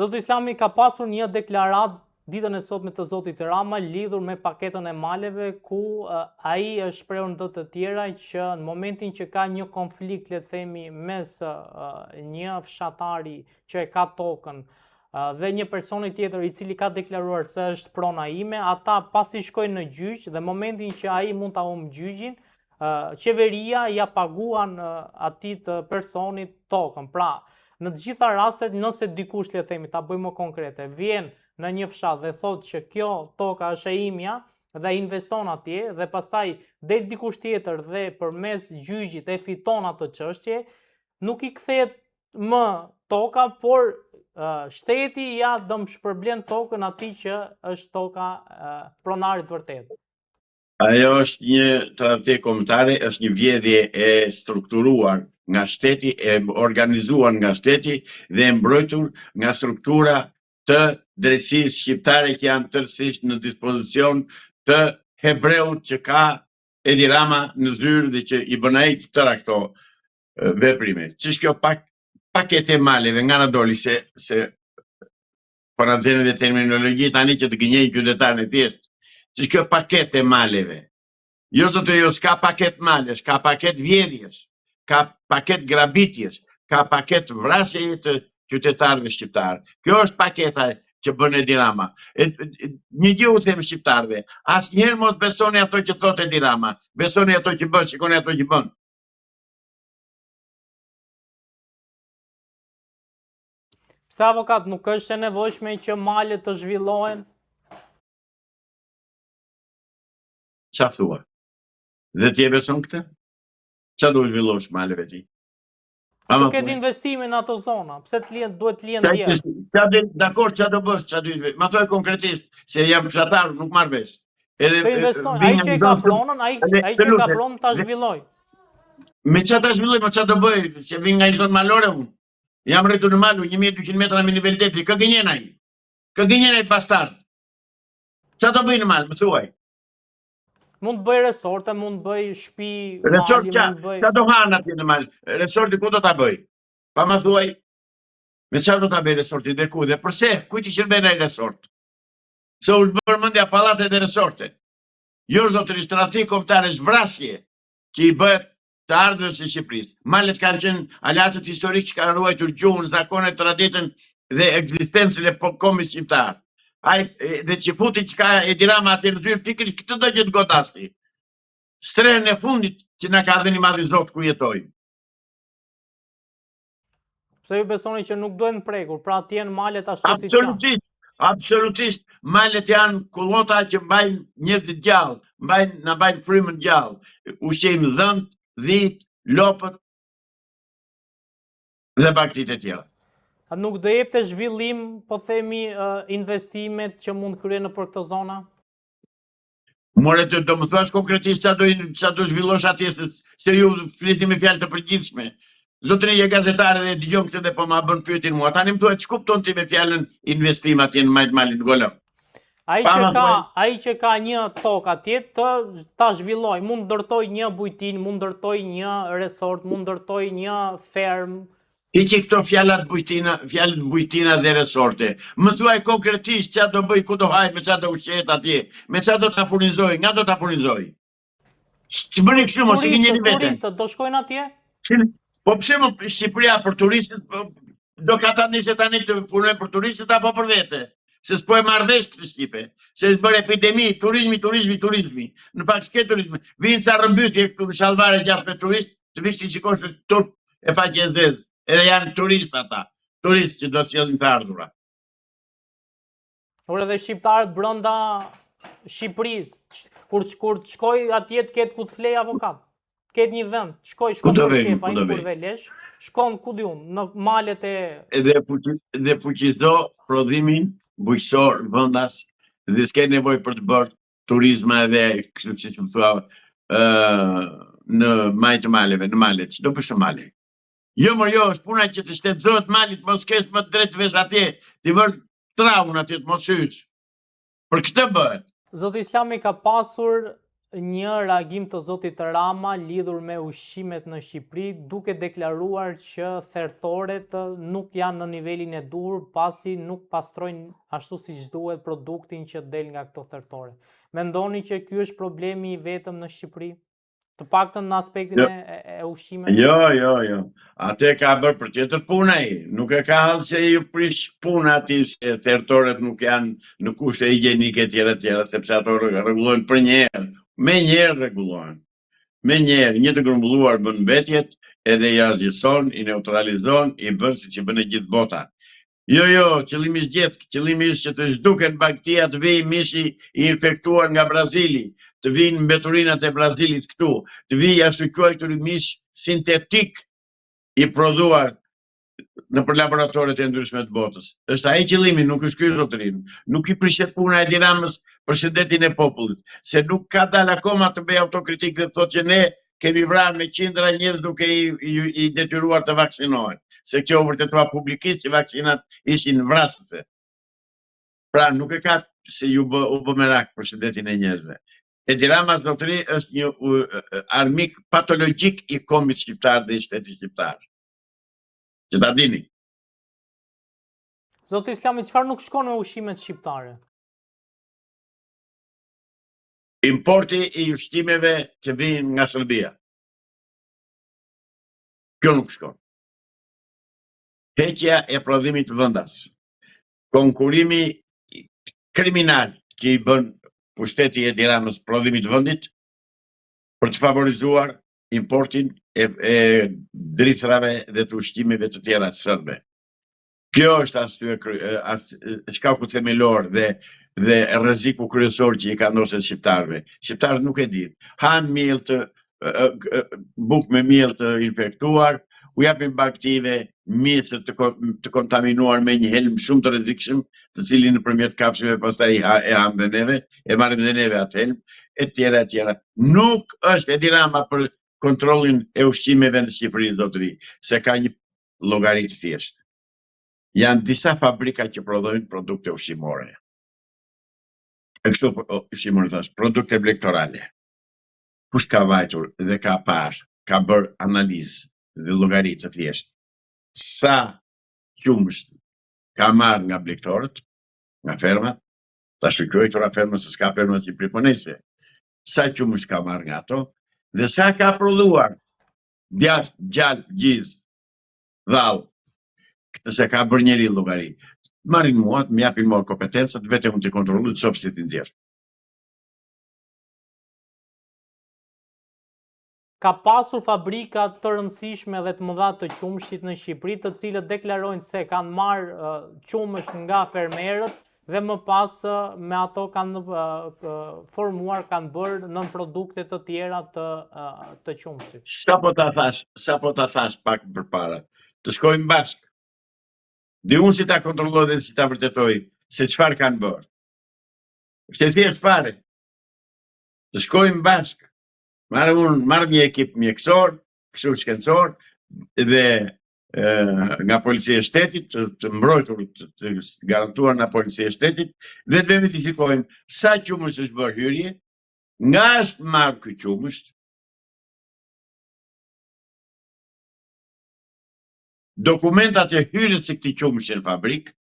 Zoti Islami ka pasur një deklaratë ditën e sotme të zotit Rama lidhur me paketën e maleve, ku ai është shprehur ndë të tjera që në momentin që ka një konflikt, le të themi, mes një fshatari që e ka tokën dhe një personi tjetër i cili ka deklaruar se është prona ime, ata pasi shkojnë në gjyq dhe momentin që ai mund ta humbë gjyqin, qeveria ja paguan atit personit tokën. Pra, në të gjitha rastet, nëse dikush, le të themi, ta bëjmë më konkrete, vjen në një fshat dhe thotë që kjo toka është e imja dhe investon atje dhe pastaj del dikush tjetër dhe përmes gjyqit e fiton atë çështje, nuk i kthehet më toka, por shteti ja dëmshpërblen tokën atij që është toka pronarit vërtet. Ajo është një tradhti kombëtare, është një vjedhje e strukturuar nga shteti, e organizuar nga shteti dhe e mbrojtur nga struktura të drejtësisë shqiptare që janë tërësisht në dispozicion të hebreut që ka Edi Rama në zyrë dhe që i bën ai të tëra këto veprime. Ç'është kjo paketë e maleve nga na doli se po na nxjerrin dhe terminologji tani që të gënjejnë qytetarën e thjeshtë. Ç'është kjo paketë e maleve? Jo zotë, jo, s'ka paket malesh, ka paket vjedhjes, ka paket grabitjes, ka paket vrasje të qytetarëve shqiptarë. Kjo është paketa që bën Edi Rama. Një gjë u them shqiptarëve, asnjëherë mos besoni ato që thotë Edi Rama, besoni ato që bën, shikoni ato që bën. Pse avokat, nuk është e nevojshme që malet të zhvillohen? Qa thua? Dhe ti e beson këtë? Qa do zhvillosh maleve ti? Të ketë investime në ato zona, pse duhet të lihen tjerë? Dakor, qa do bësh, ma thoj konkretisht, se jam fshatar, nuk marr vesh. Të investojnë, ai që ka pronën, ai që ka pronën ta zhvilloj. Me qa ta zhvilloj, ma qa do bëj, se vin nga i zonë malore unë. Jam rritur në malu, 1200 metra me nivel detri, kë gënjen ai? Kë gënjen ai bastard? Qa do bëj në malë, më thuaj? Mund të bëj resorte, mund të bëj shtëpi, resort qa do hanë atje në malë? Resorti ku do ta bëj? Pa më thuaj? Me qa do ta bëj resorti dhe ku? Dhe përse? Kujt i shërben ai resort? Se u bërë mëndja palate dhe resorte. Jo zotëri, strategi kombëtare zbrasje që i bëhet të ardhurës së Shqipërisë. Malet kanë qenë alatët historikë që kanë ruajtur gjuhën, zakonet, traditën dhe ekzistencën e kombit shqiptar. Ai dhe që futi që ka Edi Rama atë në zyrë, pikërisht këtë do që të godasti. Strehën e fundit që na ka dhënë madhi Zot ku jetojmë. Pse ju besoni që nuk duhen prekur, pra të jenë malet ashtu si janë? Absolutisht, malet janë kullota që mbajnë njerëzit gjallë, na mbajnë frymën gjallë. Ushqejmë dhënt, dhit, lopët dhe baktit e tjera. A nuk do jepte zhvillim, po themi, investimet që mund kryen në për këto zona? More të do më thuash konkretisht qa do zhvillosh atje, se ju flisim me fjalë të përgjithshme. Zotëri e gazetare dhe dëgjom këtë dhe po ma bën pyetjen mua. Tani më thuaj, ç'kupton ti me fjalën investim atje në majt malin golëm? Ai që ka një tokë atje ta zhvilloj, mund ndërtoj një bujtin, mund ndërtoj një resort, mund ndërtoj një ferm. I që këto fjalët bujtina dhe resorte. Më thuaj konkretisht qa do bëj, ku do haj, me qa do ushqet atje, me qa do ta furnizoj, nga do ta furnizoj. Që bëni kështu mos i gënjeni veten. Turistët do shkojnë atje? Po pse më Shqipëria për turistët, do ka ta nisë tani të punojnë për turistët apo për vete? Se s'po e marrë vesh këtë Shqipe, se s'bër epidemi, turizmi. Në fakt s'ke turizmi. Vinë ca rëmbytje këtu në Shalvare 6 turist, të vish që shikosh të turp e faqe e zezë. Edhe janë turistë ata, turistë që do të sjellin të ardhura. Por edhe shqiptarët brenda Shqipërisë, kur të shkoj atje të ketë ku të flej avokat. Ketë një vend, shkon për shef, ai kur velesh, shkon ku di unë, në malet e... Dhe fuqizo prodhimin bujqësor vendas dhe s'ke nevojë për të bërë turizma edhe kështu siç më thua në majt të maleve, në malet, ç'do bësh në male? Jo, është puna që të shtetëzohet malit, mos kesh më drejt vesh atje, ti vër traun atje të mos hysh. Për këtë bëhet. Zoti Islami ka pasur një reagim të zotit Rama lidhur me ushqimet në Shqipëri, duke deklaruar që thertoret nuk janë në nivelin e duhur pasi nuk pastrojnë ashtu siç duhet produktin që del nga këto thertore. Mendoni që ky është problemi i vetëm në Shqipëri? Të paktën në aspektin e ushqimeve? Jo. Atë ka bërë për tjetër puna ai. Nuk e ka hallë se ju prish puna ati se thertoret nuk janë në kushte higjienike tjera, sepse ato rregullohen për një herë. Me një herë rregullohen. Me një herë, një të grumbulluar bën mbetjet, edhe i azhison, i neutralizon, i bën siç i bën e gjithë bota. Jo, qëllimi është gjetë, qëllimi është që të zhduken bakteria, të vijë mishi i infektuar nga Brazili, të vinë mbeturinat e Brazilit këtu, të vijë ashtu quajtur mish sintetik i prodhuar në për laboratoret e ndryshme të botës. Është ai qëllimi, nuk është ky zotërin. Nuk i prishet puna e Tiranës për shëndetin e popullit, se nuk ka dalë akoma të bëj autokritik dhe të thotë që ne kemi vrarë me qindra njerëz duke i detyruar të vaksinohen, se kjo u vërtetua publikisht që vaksinat ishin vrasëse. Pra nuk e ka se u bë merak për shëndetin e njerëzve. Edi Rama zotëri është një armik patologjik i kombit shqiptar dhe i shtetit shqiptar. Që ta dini. Zoti Islami, çfarë nuk shkon me ushqimet shqiptare? Importi i ushqimeve që vijnë nga Serbia. Kjo nuk shkon. Heqja e prodhimit vendas. Konkurimi kriminal që i bën pushteti e Tiranës prodhimit vendit për të favorizuar importin e drithrave dhe të ushqimeve të tjera serbe. Kjo është shkaku themelor dhe rreziku kryesor që i ka ndosur shqiptarëve. Shqiptarët nuk e dinë. Han miell bukë me miell të infektuar, u japin baktive, mjese të kontaminuar me një helm shumë të rrezikshëm, të cilin nëpërmjet kafshëve pastaj e hamë dhe neve, e marrim dhe neve atë helm, e tjera. Nuk është Edi Rama për kontrollin e ushqimeve në Shqipëri, zotëri, se ka një llogari të thjeshtë. Janë disa fabrika që prodhojnë produkte ushqimore. Kështu ushqimore thash, produkte vlektorale. Kush ka vajtur dhe ka parë, ka bërë analizë dhe llogari të thjeshtë. Sa qumësht ka marrë nga blegtorët, nga fermat, ta shikoj këto fermat se s'ka fermat që priponese. Sa qumësht ka marrë nga ato dhe sa ka prodhuar djathtë, gjallë, gjizë, dhallë. Këtë se ka bërë njeri llogari. Marrin mua, më japin mua kompetencat, vetëm unë të kontrolloj të shoh si ti nxjerr. Ka pasur fabrika të rëndësishme dhe të mëdha të qumshit në Shqipëri, të cilët deklarojnë se kanë marrë qumësht nga fermerët dhe më pas me ato kanë formuar, kanë bërë nën produkte të tjera të qumshit. Sa po ta thash pak përpara, të shkojmë bashkë. Dhe unë si ta kontrolloj dhe si ta vërtetoj se çfarë kanë bërë. Është e thjeshtë fare. Të shkojmë bashkë. Marrë një ekip mjekësor, kështu shkencor, dhe nga policia e shtetit, të mbrojtur, të garantuar nga policia e shtetit, dhe të verifikojmë sa qumësht është bërë hyrje, nga është marrë ky qumësht, dokumentat e hyrjes së këtij qumështi në fabrikë,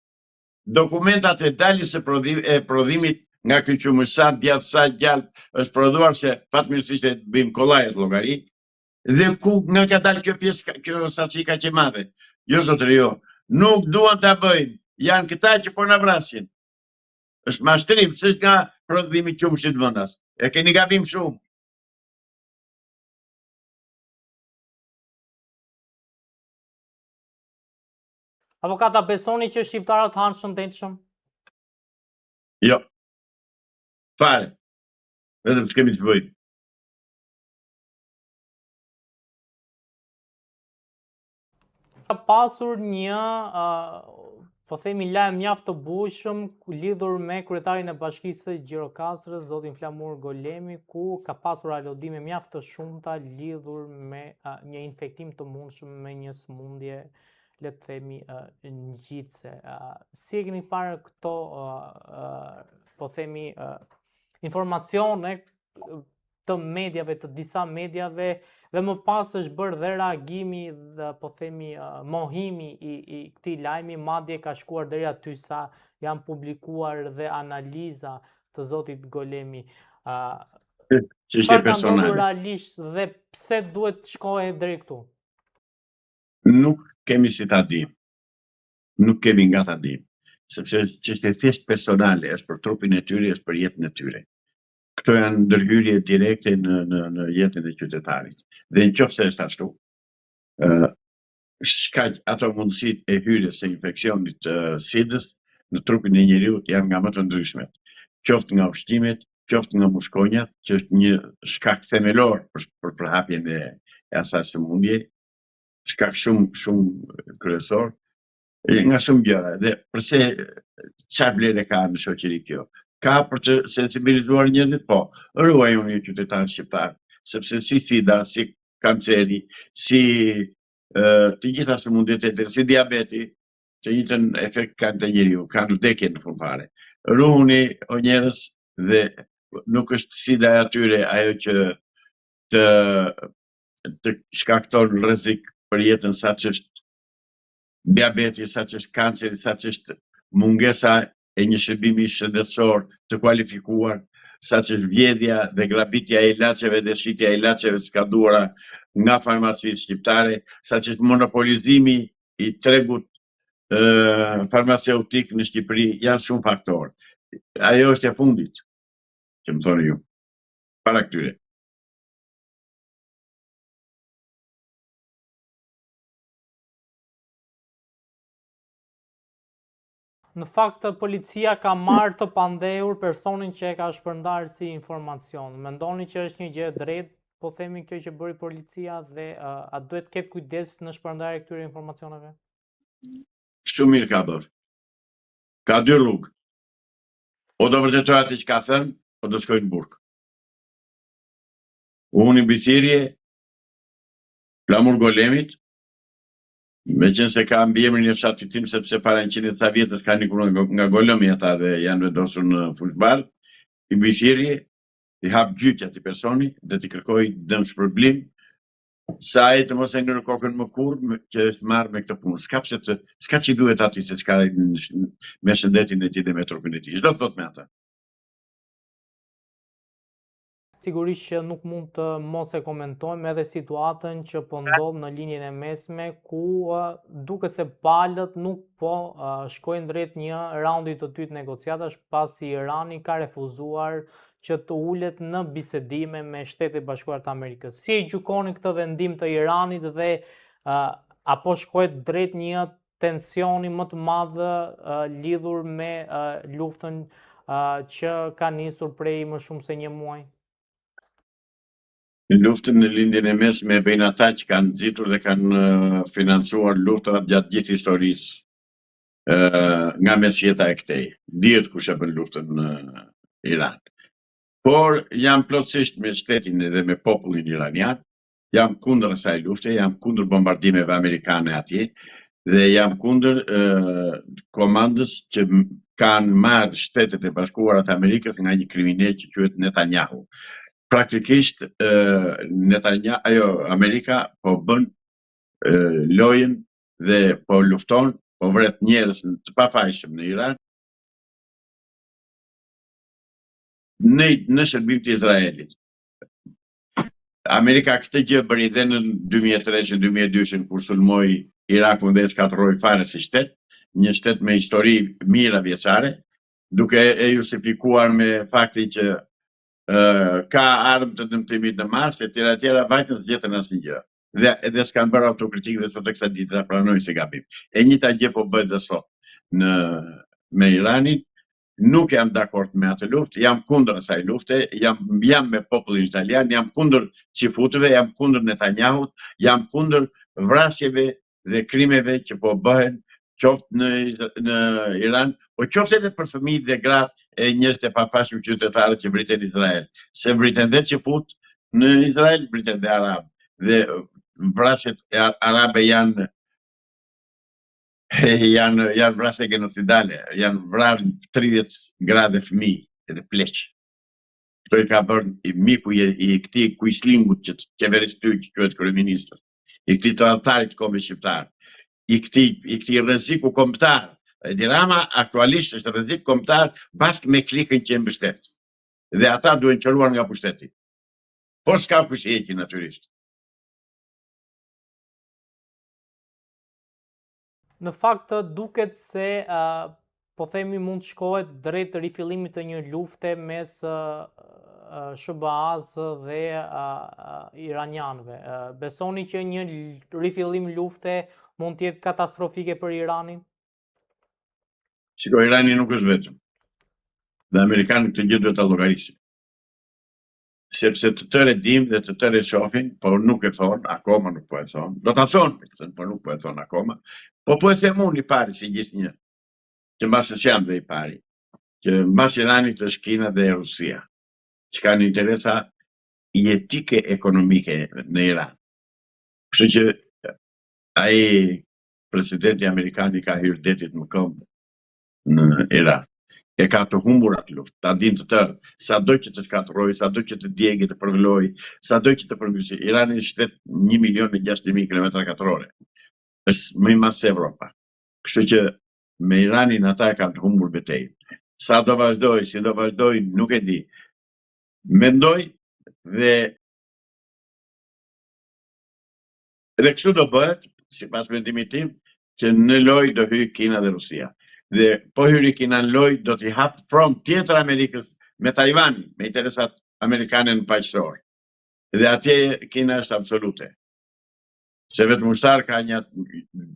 dokumentat e daljes së prodhimit nga ky qumësht, sa djathtë, sa gjallë është prodhuar, se fatmirësisht e bëjmë kollajet llogari, dhe ku nga ka dalë kjo pjesë, kjo saci kaq e madhe. Jo zotëri, jo. Nuk duan ta bëjnë. Janë këta që po na vrasin. Është mashtrim, s'është nga prodhimi i qumshit vendas. E keni gabim shumë. Avokata, besoni që shqiptarët hanë shëndetshëm? Jo. Fare. Vetëm s'kemi të bëjmë. Ka pasur një, po themi, lajm mjaft të bushëm lidhur me kryetarin e Bashkisë së Gjirokastrës, zotin Flamur Golemi, ku ka pasur alodime mjaft të shumta lidhur me një infektim të mundshëm me një sëmundje, le të themi, ngjitse. Si e keni parë këto, po themi, informacione të mediave, të disa mediave, dhe më pas është bërë dhe reagimi dhe po themi mohimi i këtij lajmi, madje ka shkuar deri aty sa janë publikuar dhe analiza të zotit Golemi. Çështje Çfarë ka ndodhur personale. realisht dhe pse duhet të shkohet deri këtu? Nuk kemi si ta dim. Nuk kemi nga ta dim. Sepse çështja thjesht personale, është për trupin e tyre, është për jetën e tyre. Këto janë ndërhyrje direkte në jetën e qytetarit. Dhe nëse është ashtu, shkaq ato mundësitë e hyrjes së infeksionit të SIDA-s në trupin e njeriut janë nga më të ndryshmet. Qoftë nga ushqimet, qoftë nga mushkonjat, që është një shkak themelor për përhapjen e asaj sëmundje, shkak shumë kryesor, nga shumë gjëra. Dhe përse çfarë vlere ka në shoqëri kjo? Ka për të sensibilizuar njerëzit, po. Ruajuni një qytetar shqiptar, sepse si SIDA, si kanceri, si të gjitha sëmundjet e tjera, si diabeti, të njëjtën efekt kanë te njeriu, kanë vdekje në fund fare. Ruhuni o njerëz, dhe nuk është SIDA e atyre ajo që të shkakton rrezik për jetën, saç është diabeti, saç është kanceri, saç është mungesa e një shërbimi shëndetësor të kualifikuar, saç është vjedhja dhe grabitja e ilaçeve dhe shitja e ilaçeve skaduara nga farmacitë shqiptare, saç është monopolizimi i tregut farmaceutik në Shqipëri, janë shumë faktorë. Ajo është e fundit, që më thoni ju, para këtyre. Në fakt, policia ka marrë të pandehur personin që e ka shpërndarë si informacion. Mendoni që është një gjë e drejtë, po themi kjo që bëri policia, dhe a duhet të ketë kujdes në shpërndarje këtyre informacioneve? Shumë mirë ka bërë. Ka dy rrugë. O do vërtetoj atë që ka thënë, o do shkojnë në burg. Unë i bisirje, Flamur Golemit, me qenë se ka mbiemrin e fshatit tim, sepse para 100 vjetës ka nikur nga Golemi ata dhe janë vendosur në fushbar, i bisirje, i hap gjyqja ti personi dhe ti kërkoj dëm shpërblim, sa ai të mos e ngërë kokën më kurrë që është marrë me këtë punë. S'ka që i duhet ati se çka me shëndetin e tij dhe me trupin e tij. Çdo të thot me ata. Sigurisht që nuk mund të mos e komentojmë edhe situatën që po ndodh në linjën e mesme, ku duket se palët nuk po shkojnë drejt një raundi të dytë negociatash, pasi Irani ka refuzuar që të ulet në bisedime me Shtetet Bashkuara të Amerikës. Si e gjykoni këtë vendim të Iranit dhe apo shkohet drejt një tensioni më të madh lidhur me luftën që ka nisur prej më shumë se një muaji? Në luftën në lindjen e mesme e bëjnë ata që kanë nxitur dhe kanë financuar luftrat gjatë gjithë historisë nga mesjeta e këtej. Dihet kush e bën luftën në Iran. Por jam plotësisht me shtetin dhe me popullin iranian, jam kundër asaj lufte, jam kundër bombardimeve amerikane atje, dhe jam kundër komandës që kanë marrë Shtetet e Bashkuara të Amerikës nga një kriminal që quhet Netanyahu. Praktikisht Amerika po bën lojën dhe po lufton, po vret njerëz të pafajshëm në Iran në shërbim të Izraelit. Amerika këtë gjë bëri dhe në 2003-2002 kur sulmoi Irakun dhe e shkatërroi fare si shtet, një shtet me histori mira vjeçare, duke e justifikuar me faktin që ka armë të dëmtimit në Mars, e tjera vajtën së gjetën asnjë gjë. Dhe s'kan bërë autokritikë dhe sot e kësaj dite ta pranojnë si gabim. E njëjta gjë po bëhet dhe sot me Iranin. Nuk jam dakord me atë luftë, jam kundër asaj lufte, jam me popullin italian, jam kundër çifutëve, jam kundër Netanyahut, jam kundër vrasjeve dhe krimeve që po bëhen qoftë në Iran, po qoftë edhe për fëmijët dhe gratë e njerëzit e pafashëm qytetarët që vriten në Izrael. Se vriten dhe çifut në Izrael, vriten dhe arab. Dhe vrasjet arabe janë vrasje genocidale, janë vrarë 30 gradë fëmijë edhe pleq. Kto i ka bërë i miku i këtij Kuislingut që qeverisë që quhet kryeministër, i këtij tradhtarit kombë shqiptar, i këtij rreziku kombëtar. Edi Rama aktualisht është rrezik kombëtar bashkë me klikën që e mbështet. Dhe ata duhen qëruar nga pushteti. Po s'ka kush heqi natyrisht. Në fakt duket se po themi mund të shkohet drejt rifillimit të një lufte mes SBA-s dhe iranianëve. Besoni që një rifillim lufte mund të jetë katastrofike për Iranin? Shiko, Irani nuk është vetëm. Dhe amerikanët këtë gjë duhet ta llogarisin. Sepse të tërë dim dhe të tërë shohin, por nuk e thonë, akoma nuk po e thonë. Do ta thonë, por nuk po e thonë akoma. Po e them unë i pari si gjithnjë. Që mbas jam dhe i pari. Që mbas Iranit është Kina dhe Rusia, që kanë interesa jetike ekonomike në Iran. Kështu që ai presidenti amerikan i ka hyrë detit më këmbë në Iran. E ka të humbur atë luftë, ta din të tërë, sado që të shkatërrojë, sado që të djegë, të përvlojë, sado që të përmbysë. Irani është shtet 1.600.000 km². Është më i madh se Evropa. Kështu që me Iranin ata e kanë të humbur betejën. Sa do vazhdoj, si do vazhdoj, nuk e di. Mendoj dhe kështu do bëhet, sipas mendimit tim, që në lojë do hyjë Kina dhe Rusia. Dhe po hyri Kina në lojë, do t'i hap front tjetër Amerikës me Tajvanin, me interesat amerikane në paqësor. Dhe atje Kina është absolute. Se vetëm ushtar ka një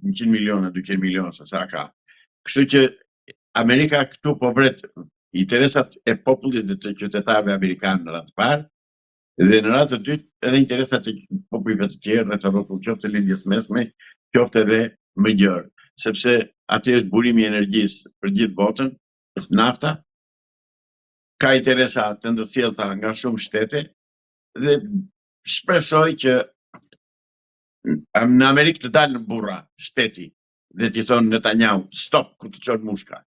100 miliona, 200 miliona, se sa ka. Kështu që Amerika këtu po vret interesat e popullit dhe të qytetarëve amerikanë në radhë parë, dhe në radhë të dytë edhe interesat e popujve të tjerë rreth rrotull, qoftë lindjes mesme, qoftë edhe më gjerë, sepse aty është burimi i energjisë për gjithë botën, është nafta, ka interesa të ndërthjellta nga shumë shtete dhe shpresoj që në Amerikë të dalë në burra shteti dhe t'i thonë Netanyahu, stop, ku të çon mushka.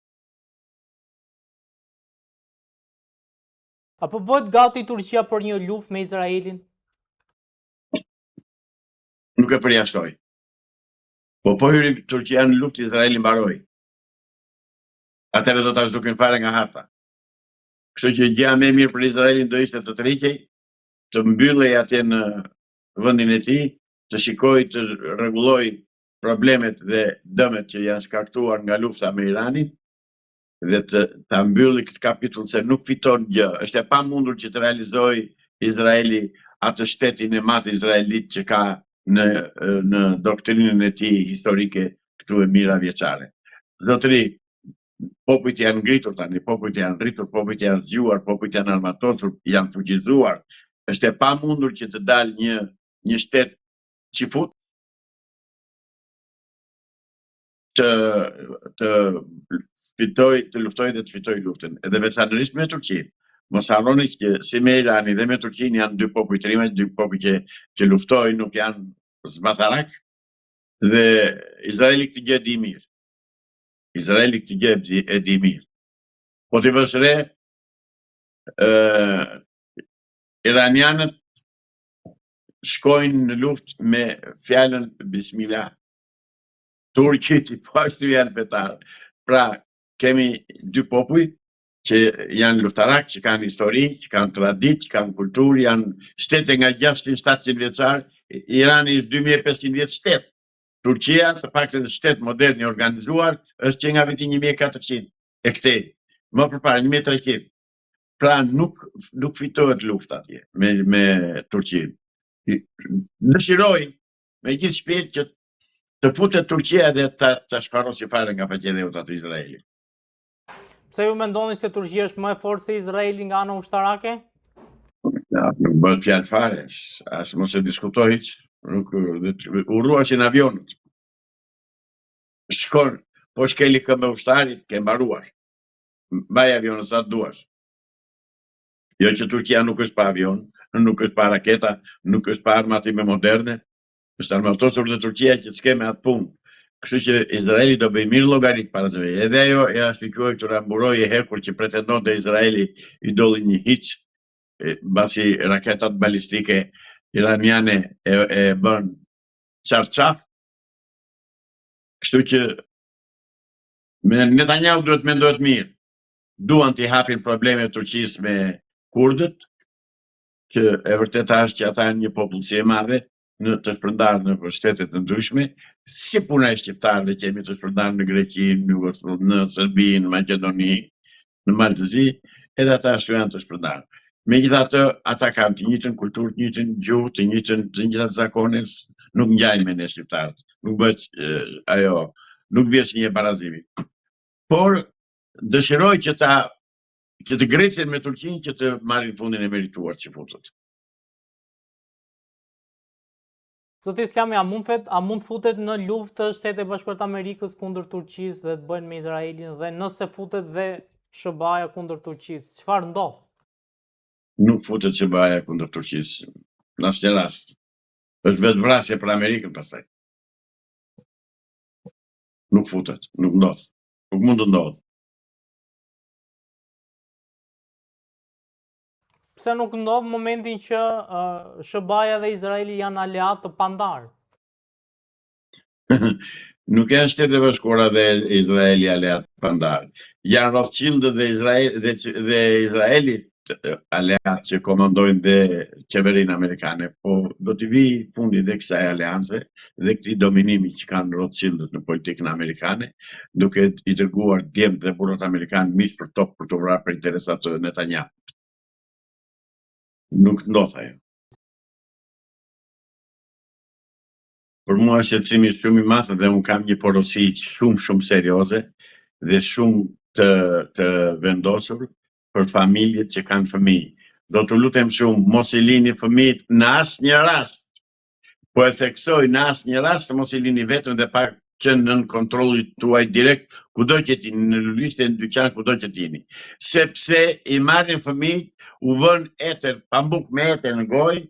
Apo bëhet gati Turqia për një luftë me Izraelin? Nuk e përjashtoj. Po hyri Turqia në luftë, Izraeli mbaroi. Atëherë do ta zhdukin fare nga harta. Kështu që gjëja më e mirë për Izraelin do ishte të tërhiqej, të mbyllej atje në vendin e tij, të shikojë të rregullojë problemet dhe dëmet që janë shkaktuar nga lufta me Iranin dhe ta mbylli këtë kapitull se nuk fiton gjë. Është e pamundur që të realizojë Izraeli atë shtetin e madh izraelit që ka në doktrinën e tij historike këtu e mira vjeçare. Zotëri, popujt janë ngritur tani, popujt janë rritur, popujt janë zgjuar, popujt janë armatosur, janë fuqizuar. Është e pamundur që të dalë një shtet çifut të luftoj dhe të fitoj luftën, edhe veçanërisht me Turqinë. Mos harroni që si me Irani dhe me Turqinë janë dy popull të rrimë, dy popull që luftojnë, nuk janë zbatarak, dhe Izraeli këtë gjë di mirë. Izraeli këtë gjë e di mirë. Po t'i vësh re, iranianët shkojnë në luftë me fjalën Bismillah. Turqit i pashtu janë fetarë. Pra, kemi dy popuj që janë luftarak, që kanë histori, që kanë tradit, që kanë kulturë, janë shtete nga 600-700 vjeçar, Irani është 2500 vjeç shtet. Turqia, të paktën shtet modern i organizuar, është që nga viti 1400 e këtej, më përpara 1300. Pra nuk fitohet lufta atje me Turqinë. Dëshiroj me gjithë shpirt që të futet Turqia dhe ta shkarosi fare nga faqedheutat e Izraelit. Pse ju mendoni se Turqia është më e fortë se Izraeli nga ana ushtarake? Nuk bëhet fjalë fare, as mos e diskutoj hiç. U ruashin avionët. Shkon, po shkeli këmbë ushtarit, ke mbaruar. Mbaj avionët sa duash. Jo që Turqia nuk është pa avion, nuk është pa raketa, nuk është pa armatime moderne, është armatosur dhe Turqia që të s'keme atë punë. Kështu që Izraeli do bëj mirë llogarit para se vej. Edhe ajo e ashpikoj këtu ramburoj e hekur që pretendon të Izraeli i dolli një hiç basi raketat balistike iraniane e bën çarçaf. Kështu që Netanyahu duhet mendohet mirë. Duan t'i hapin problemet Turqisë me kurdët, që e vërteta është që ata janë një popullsi e madhe në të shpërndarë në shtetet të ndryshme, si puna e shqiptarëve që jemi të shpërndarë në Greqi, në Serbi, në Maqedoni, në Maltëzi, edhe ata ashtu janë të shpërndarë. Megjithatë, ata kanë të njëjtën kulturë, të njëjtën gjuhë, të njëjtat zakone, nuk ngjajnë me ne shqiptarët. Nuk bëhet nuk vjen një barazimi. Por dëshiroj që të gresen me Turqinë që të marrin fundin e merituar që futët. Zoti Islami, a mund futet në luftë Shtetet Bashkuara të Amerikës kundër Turqisë dhe të bëjnë me Izraelin, dhe nëse futet dhe SBA-ja kundër Turqisë, çfarë ndodh? Nuk futet SBA-ja kundër Turqisë në asnjë rast. Është vetë vrasje për Amerikën pastaj. Nuk futet, nuk ndodh. Nuk mund të ndodh. Pse nuk ndodh momentin që SBA-ja dhe Izraeli janë aleat të pandarë? Nuk janë Shtetet Bashkuara dhe Izraeli aleat të pandarë. Janë Rothschild dhe Izraeli aleat që komandojnë dhe qeverinë amerikane, po do t'i vi fundi dhe kësaj aleance dhe këtij dominimi që kanë Rothschildët në politikën amerikane, duke i dërguar djemtë dhe burrat amerikanë miq për tokë për të vrarë për interesat të Netanyahu. Nuk ndodh ajo. Për mua është shqetësimi shumë i madh dhe unë kam një porosi shumë serioze dhe shumë të vendosur për familjet që kanë fëmijë. Do t'u lutem shumë, mos i lini fëmijët në asnjë rast. Po e theksoj, në asnjë rast mos i lini vetëm dhe pa qenë nën kontrollit tuaj direkt, kudo që t'jeni, në lulishte, në dyqan, kudo që t'jeni. Sepse i marrin fëmijët, u vën etër, pambuk me etër në gojë,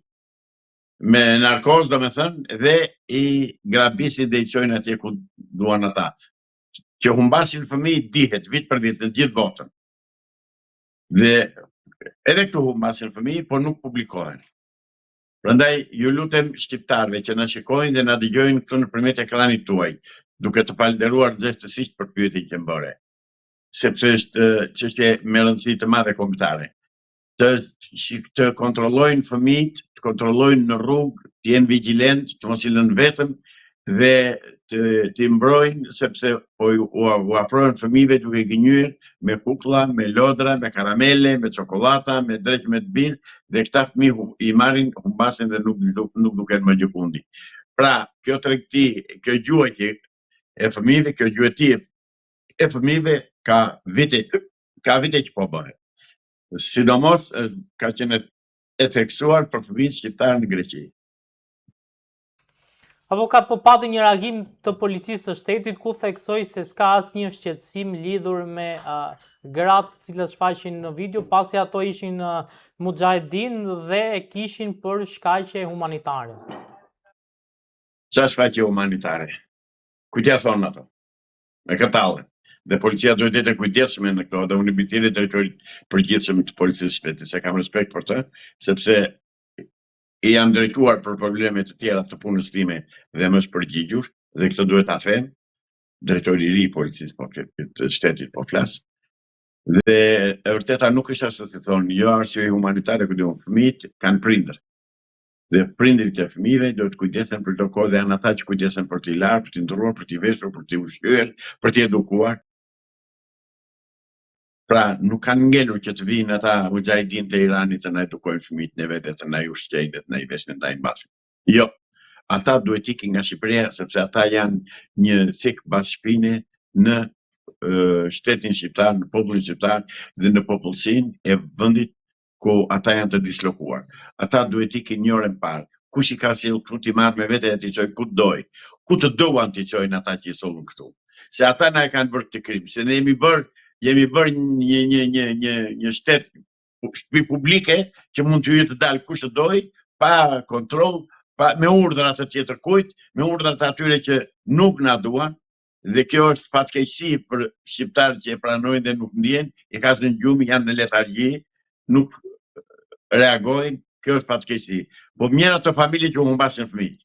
me narkoz, do me thënë, dhe i grabisin dhe i qojnë atje ku duan ata. Që humbasin fëmijë dihet, vit për vit, në gjithë botën. Dhe edhe këtu humbasin fëmijë, por nuk publikohen. Prandaj, ju lutem shqiptarve që na shikojnë dhe na dëgjojnë këtu nëpërmjet ekranit tuaj, duke të falënderuar nxehtësisht për pyetjen që më bëre. Sepse është çështje me rëndësi të madhe kombëtare. Të kontrollojnë fëmijët, të kontrollojnë në rrugë, të jenë vigjilent, të mos i lënë vetëm dhe të mbrojnë, sepse u afrohen fëmijëve duke gënjur me kukulla, me lodra, me karamele, me çokolata, me drekë me të birë, dhe këta fëmijë i marrin, humbasin dhe nuk duken më gjikundi. Pra, kjo tregti, kjo gjuhje e fëmijëve, kjo gjuhëti e fëmijëve ka vite që po bëhet. Sidomos ka qenë e theksuar për fëmijët shqiptarë në Greqi. Avokat, po pati një reagim të policisë të shtetit ku theksoi se s'ka asnjë shqetësim lidhur me gratë të cilat shfaqin në video, pasi ato ishin mujahedin dhe e kishin për shkaqe humanitare. Qa shkaqe humanitare? Kujtja thonë ato? Me këtallën. Dhe policia duhet të jetë e kujdesshme në këto, dhe unë i bitire drejtorit përgjithshëm të policisë shtetit, se kam respekt për të, sepse i jam drejtuar për probleme të tjera të punës time dhe më është përgjigjur, dhe këtë duhet ta them, drejtori i ri i policisë të shtetit po flas. Dhe e vërteta nuk është ashtu si thonë, jo arsye humanitare, ku fëmijët kanë prindër. Dhe prindërit e fëmijëve duhet të kujdesen për çdo kohë dhe janë ata që kujdesen për t'i larë, për t'i ndërruar, për t'i veshur, për t'i ushqyer, për t'i edukuar. Pra, nuk kanë ngelur që të vinë ata mujahedin të Iranit të na edukojnë fëmijët në vetë, të na ushqejnë, të na i veshin, të na i mbasin. Jo, ata duhet ikin nga Shqipëria, sepse ata janë një thik bashkëpine në shtetin shqiptar, në popullin shqiptar dhe në popullsinë e vendit ku ata janë të dislokuar. Ata duhet ikin një orë më parë. Kush i ka sjellë këtu ti marr me vete e ti çoj ku doj. Ku të duan ti çojnë ata që i sollën këtu. Se ata na e kanë bërë këtë krim, se ne jemi bërë një shtet, shtëpi publike që mund të dalë kush të doj, pa kontroll, me urdhra të tjetër kujt, me urdhra të atyre që nuk na duan, dhe kjo është fatkeqësi për shqiptarët që e pranojnë dhe nuk ndjen, e kasën gjumi, janë në letargji, nuk reagojnë, kjo është fatkeqësi. Po mjera të familje që humbasin fëmijët.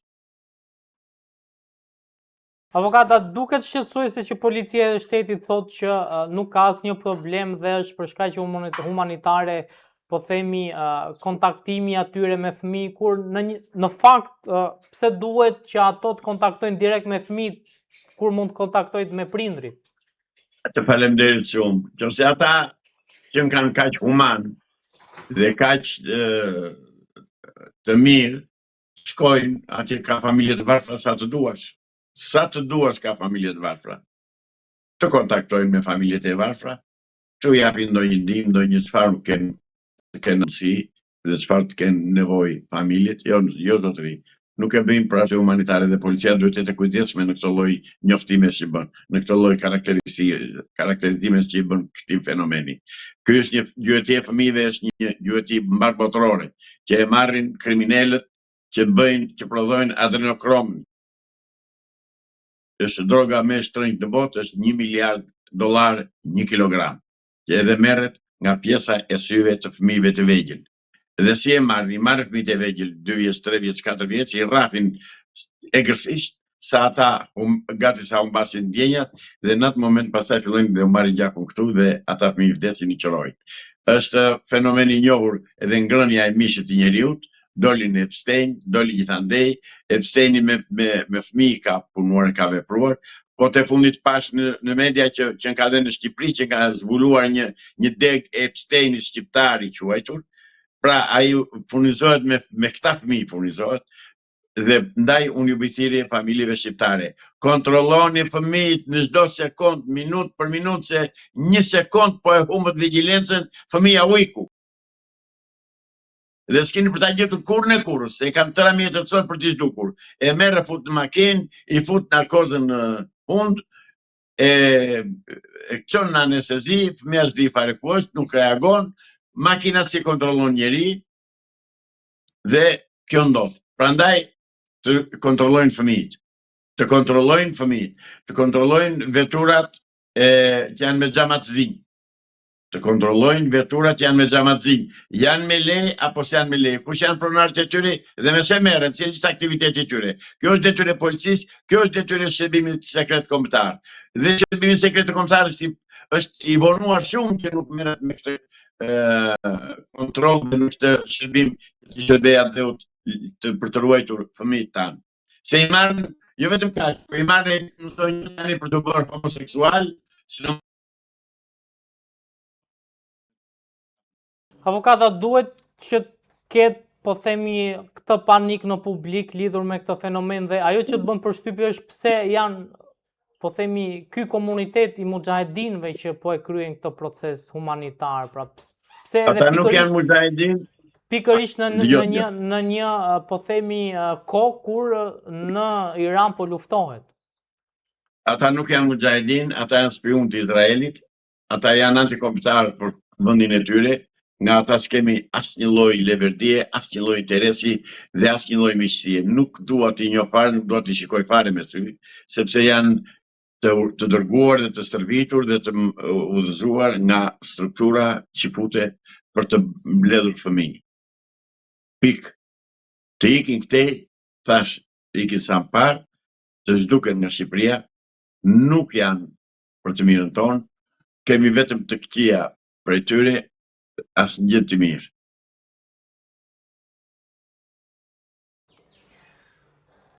Avokata, duket shqetësuese që policia e shtetit thotë që nuk ka asnjë problem dhe është për shkaqe humanitare, po themi, kontaktimi atyre me fëmijë, kur në fakt pse duhet që ato të kontaktojnë direkt me fëmijët kur mund të kontaktojnë me prindrit? Të faleminderit shumë. Qëse ata që kanë kaq human dhe kaq të mirë, shkojnë atje ka familje të varfra sa të duash. Sa të duash ka familje të varfra. Të kontaktojnë me familjet e varfra, të japin ndonjë ndihmë, ndonjë çfarë kanë mundësi dhe çfarë të kenë nevojë familjet, jo zotëri. Nuk e bëjmë për arsye humanitare dhe policia duhet të jetë e kujdesshme në këtë lloj njoftimesh që bën, në këtë lloj karakterizimesh që i bën këtij fenomeni. Ky është një gjyëti e fëmijëve, është një gjyëti mbarbotrore, që e marrin kriminalët që prodhojnë adrenokrom. Është droga më e shtrenjtë në botë, është $1 miliard 1 kilogram, që edhe merret nga pjesa e syve të fëmijëve të vegjël. Dhe si e marrin fëmijët e vegjël 2 vjeç, 3 vjeç, 4 vjeç, i rrafin egërsisht sa ata gati sa humbasin ndjenjat dhe në atë moment pastaj fillojnë dhe marrin gjakun këtu dhe ata fëmijë vdesin i qërojnë. Është fenomen i njohur edhe ngrënia e mishit të njeriut. Doli në Epstein, doli gjithandej, Epsteini me fëmijë ka punuar, ka vepruar, po të fundit pash në media që ka dhe në Shqipëri, që ka zbuluar një deg Epsteini shqiptar i quajtur, pra ai furnizohet me këta fëmijë furnizohet, dhe ndaj unë ju bëjthiri e familjeve shqiptare. Kontrolloni fëmijët në çdo sekond, minut për minut, se 1 sekond po e humbët vigjilencën, fëmija ujku. Dhe s'keni për ta gjetur kurrën e kurrës, se i kanë tëra mjetët sot për t'i zhdukur. E merre fut në makinë, i fut narkozën në hund, e çon në anestezi, fëmija s'di fare ku është, nuk reagon, makina si kontrollon njeri, dhe kjo ndodh. Prandaj të kontrollojnë fëmijët, të kontrollojnë veturat që janë me xhamatzin. Të kontrollojnë veturat janë me xhamatzin, janë me leje apo s'janë me leje, kush janë pronarët e tyre dhe me se merren, cili është aktiviteti i tyre. Kjo është detyrë e policisë, kjo është detyrë e shërbimit sekret kombëtar. Dhe shërbimi sekret kombëtar është i vonuar shumë që nuk merret me këtë kontroll dhe me këtë shërbim që shërbeja dheut për të ruajtur fëmijët tanë. Se i marrin, jo vetëm kaq, po i marrin tani për të bërë homoseksual, Avokata, duhet që ketë, po themi, këtë panik në publik lidhur me këtë fenomen dhe ajo që të bën përshtypje është pse janë, po themi, ky komunitet i mujahedinëve që po e kryen këtë proces humanitar, pra pse edhe ata nuk janë mujahedin. Pikërisht në një, po themi, kohë kur në Iran po luftohet. Ata nuk janë mujahedin, ata janë spion të Izraelit, ata janë antikombëtar për vendin e tyre. Nga ata s'kemi asnjë lloj leverdie, asnjë lloj interesi dhe asnjë lloj miqësie. Nuk dua t'i njoh fare, nuk dua t'i shikoj fare me sy, sepse janë të dërguar dhe të stërvitur dhe të udhëzuar nga struktura çifute për të mbledhur fëmijë. Pik. Të ikin këtej, thash, ikin sa më parë, të zhduken nga Shqipëria, nuk janë për të mirën tonë, kemi vetëm të këqija prej tyre, asnjë gjë të mirë.